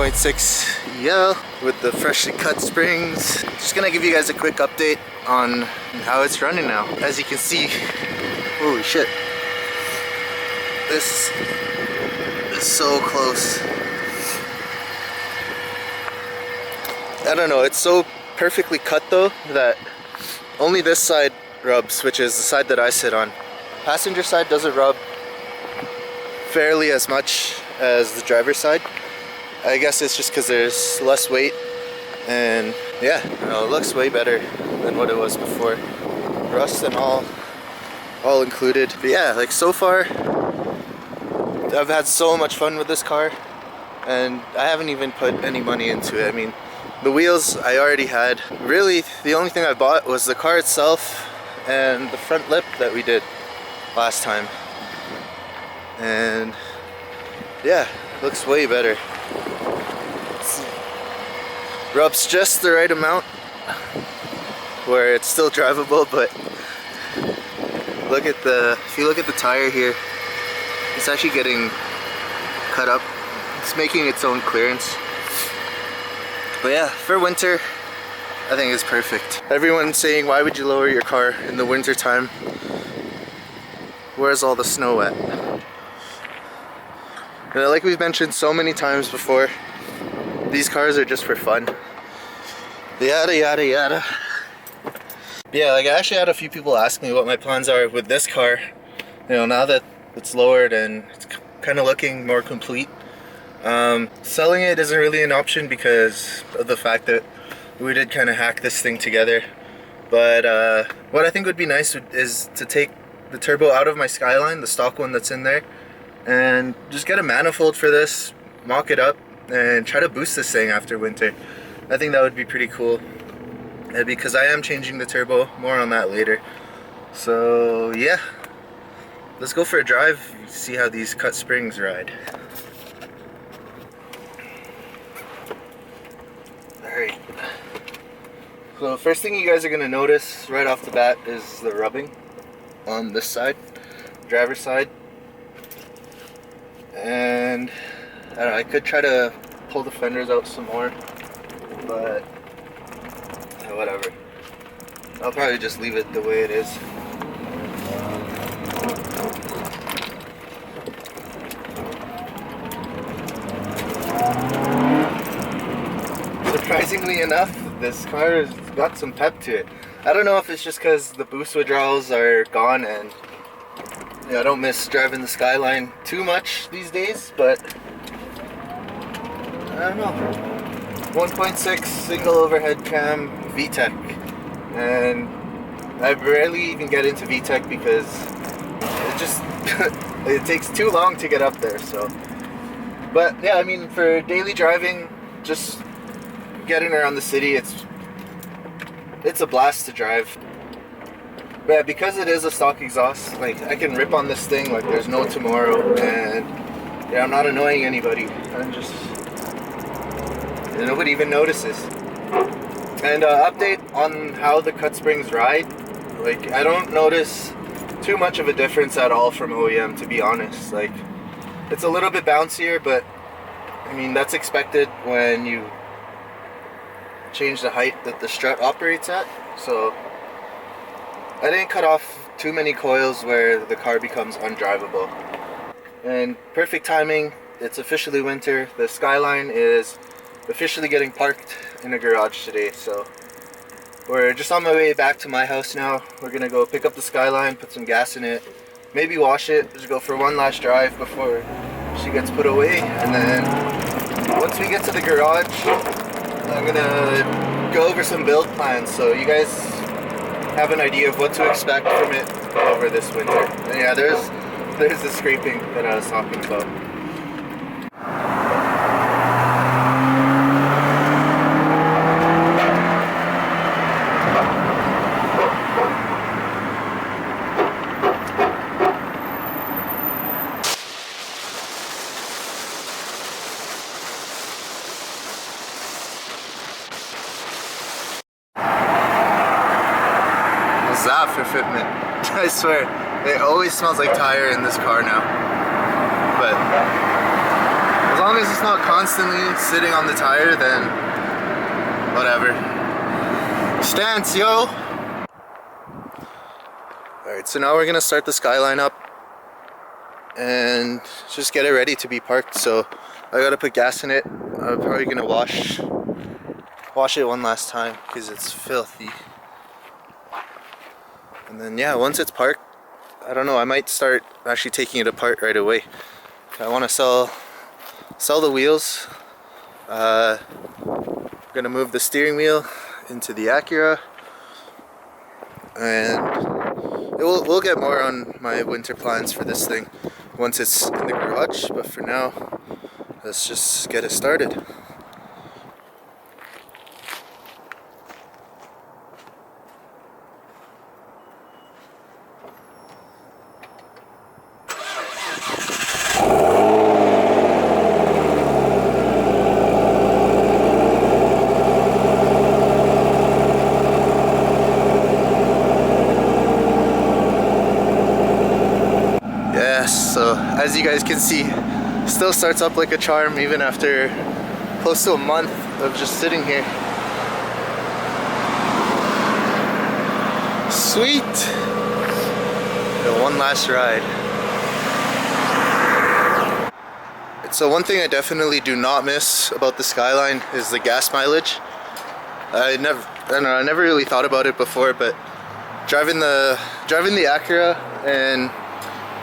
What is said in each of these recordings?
1.6 EL with the freshly cut springs. Just gonna give you guys a quick update on how it's running now. As you can see, holy shit, this is so close. I don't know, it's so perfectly cut though that only this side rubs, which is the side that I sit on. Passenger side doesn't rub fairly as much as the driver's side. I guess it's just because there's less weight, and yeah, it looks way better than what it was before. Rust and all included. But yeah, like so far, I've had so much fun with this car, and I haven't even put any money into it. I mean, the wheels I already had. Really, the only thing I bought was the car itself and the front lip that we did last time. And yeah, looks way better. Rubs just the right amount where it's still drivable, but look at if you look at the tire here, it's actually getting cut up. It's making its own clearance. But yeah, for winter, I think it's perfect. Everyone's saying, why would you lower your car in the winter time? Where's all the snow at? And like we've mentioned so many times before, these cars are just for fun. Yada yada yada. Yeah, like I actually had a few people ask me what my plans are with this car. You know, now that it's lowered and it's kind of looking more complete. Selling it isn't really an option because of the fact that we did kind of hack this thing together. But what I think would be nice is to take the turbo out of my Skyline, the stock one that's in there, and just get a manifold for this, mock it up, and try to boost this thing after winter. I think that would be pretty cool, because I am changing the turbo. More on that later. So yeah, let's go for a drive, see how these cut springs ride. Alright, so first thing you guys are going to notice right off the bat is the rubbing on this side, driver's side. And I don't know, I could try to pull the fenders out some more, but whatever. I'll probably just leave it the way it is. Surprisingly enough, this car has got some pep to it. I don't know if it's just because the boost withdrawals are gone and I don't miss driving the Skyline too much these days, but I don't know. 1.6 single overhead cam VTEC, and I rarely even get into VTEC because it just it takes too long to get up there. So, but yeah, I mean, for daily driving, just getting around the city, it's a blast to drive. But yeah, because it is a stock exhaust, like I can rip on this thing like there's no tomorrow, and yeah, I'm not annoying anybody. I'm just, nobody even notices. And update on how the cut springs ride. Like, I don't notice too much of a difference at all from OEM, to be honest. Like, it's a little bit bouncier, but I mean, that's expected when you change the height that the strut operates at. So I didn't cut off too many coils where the car becomes undrivable. And perfect timing, it's officially winter. The Skyline is officially getting parked in a garage today, so we're just on my way back to my house now. We're gonna go pick up the Skyline, put some gas in it, maybe wash it, just go for one last drive before she gets put away. And then once we get to the garage, I'm gonna go over some build plans so you guys have an idea of what to expect from it over this winter. And yeah, there's the scraping that I was talking about. That for fitment. I swear, it always smells like tire in this car now. But long as it's not constantly sitting on the tire, then whatever. Stance, yo! Alright, so now we're gonna start the Skyline up and just get it ready to be parked. So I gotta put gas in it. I'm probably gonna wash it one last time because it's filthy. And then yeah, once it's parked, I don't know, I might start actually taking it apart right away. I want to sell the wheels. I'm gonna move the steering wheel into the Acura, and we'll get more on my winter plans for this thing once it's in the garage. But for now, let's just get it started. So as you guys can see, still starts up like a charm even after close to a month of just sitting here. Sweet! One last ride. So one thing I definitely do not miss about the Skyline is the gas mileage. I never really thought about it before, but driving the Acura and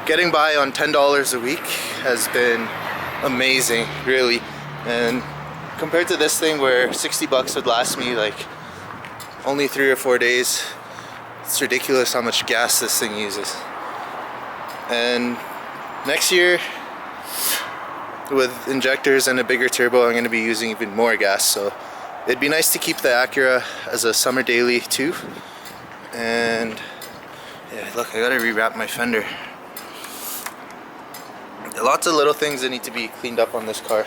getting by on $10 a week has been amazing, really. And compared to this thing where 60 bucks would last me like only 3 or 4 days, it's ridiculous how much gas this thing uses. And next year, with injectors and a bigger turbo, I'm going to be using even more gas. So it'd be nice to keep the Acura as a summer daily too. And yeah, look, I gotta rewrap my fender. Lots of little things that need to be cleaned up on this car.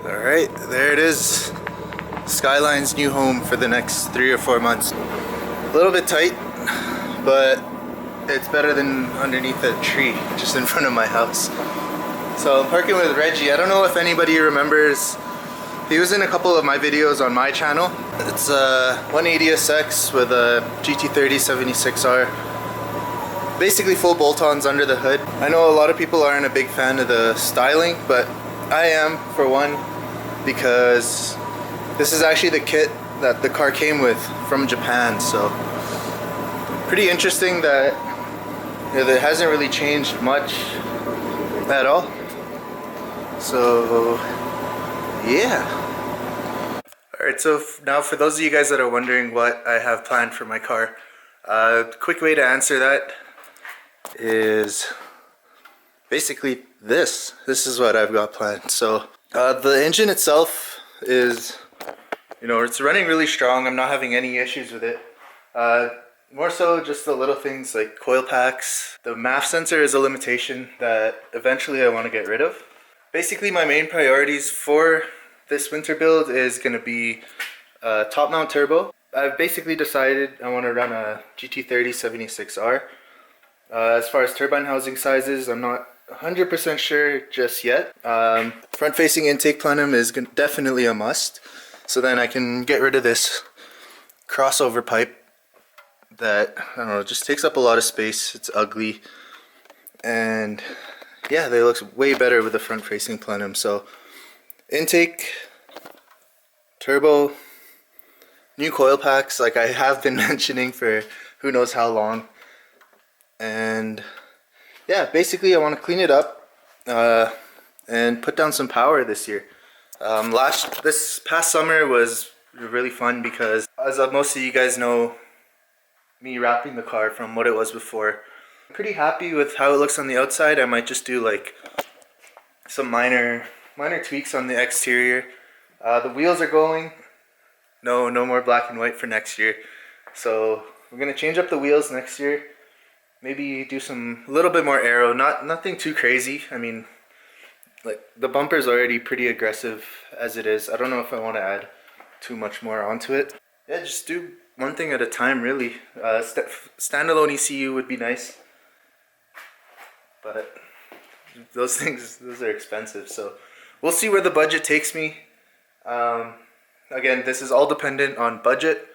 Alright, there it is. Skyline's new home for the next 3 or 4 months. A little bit tight, but it's better than underneath a tree just in front of my house. So I'm parking with Reggie. I don't know if anybody remembers. He was in a couple of my videos on my channel. It's a 180SX with a GT30 76R. Basically full bolt-ons under the hood. I know a lot of people aren't a big fan of the styling, but I am, for one, because this is actually the kit that the car came with from Japan. So pretty interesting that it hasn't really changed much at all. So yeah. Alright, so now for those of you guys that are wondering what I have planned for my car, quick way to answer that is basically this is what I've got planned. So the engine itself is, it's running really strong. I'm not having any issues with it. More so just the little things like coil packs. The MAF sensor is a limitation that eventually I want to get rid of. Basically my main priorities for this winter build is going to be top mount turbo. I've basically decided I want to run a GT30 76R. As far as turbine housing sizes, I'm not 100% sure just yet. Front-facing intake plenum is definitely a must. So then I can get rid of this crossover pipe that, I don't know, just takes up a lot of space. It's ugly. And yeah, they look way better with the front-facing plenum. So intake, turbo, new coil packs like I have been mentioning for who knows how long. And yeah, basically I want to clean it up and put down some power this year. This past summer was really fun because, as most of you guys know, me wrapping the car from what it was before. I'm pretty happy with how it looks on the outside. I might just do like some minor tweaks on the exterior. The wheels are going. No more black and white for next year. So we're gonna change up the wheels next year. Maybe do a little bit more aero. Nothing too crazy. I mean, like the bumper's already pretty aggressive as it is. I don't know if I want to add too much more onto it. Yeah, just do one thing at a time, really. Standalone ECU would be nice, but those are expensive. So we'll see where the budget takes me. Again, this is all dependent on budget.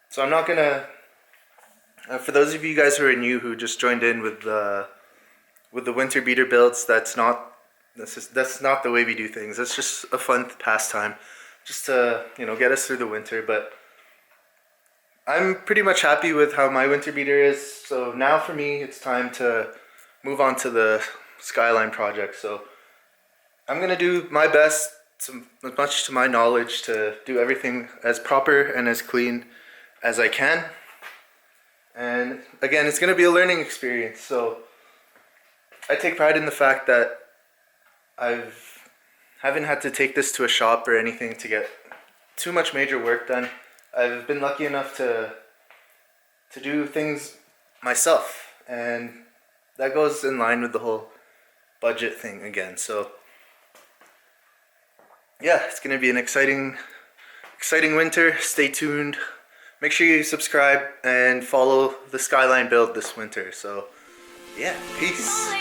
So I'm not gonna. For those of you guys who are new, who just joined in with the winter beater builds, that's not the way we do things. It's just a fun pastime, just to get us through the winter. But I'm pretty much happy with how my winter beater is. So now for me, it's time to move on to the Skyline project. So I'm gonna do my best, as much to my knowledge, to do everything as proper and as clean as I can. And again, it's gonna be a learning experience. So I take pride in the fact that haven't had to take this to a shop or anything to get too much major work done. I've been lucky enough to do things myself, and that goes in line with the whole budget thing again. So yeah, it's gonna be an exciting winter. Stay tuned. Make sure you subscribe and follow the Skyline build this winter. So yeah, peace.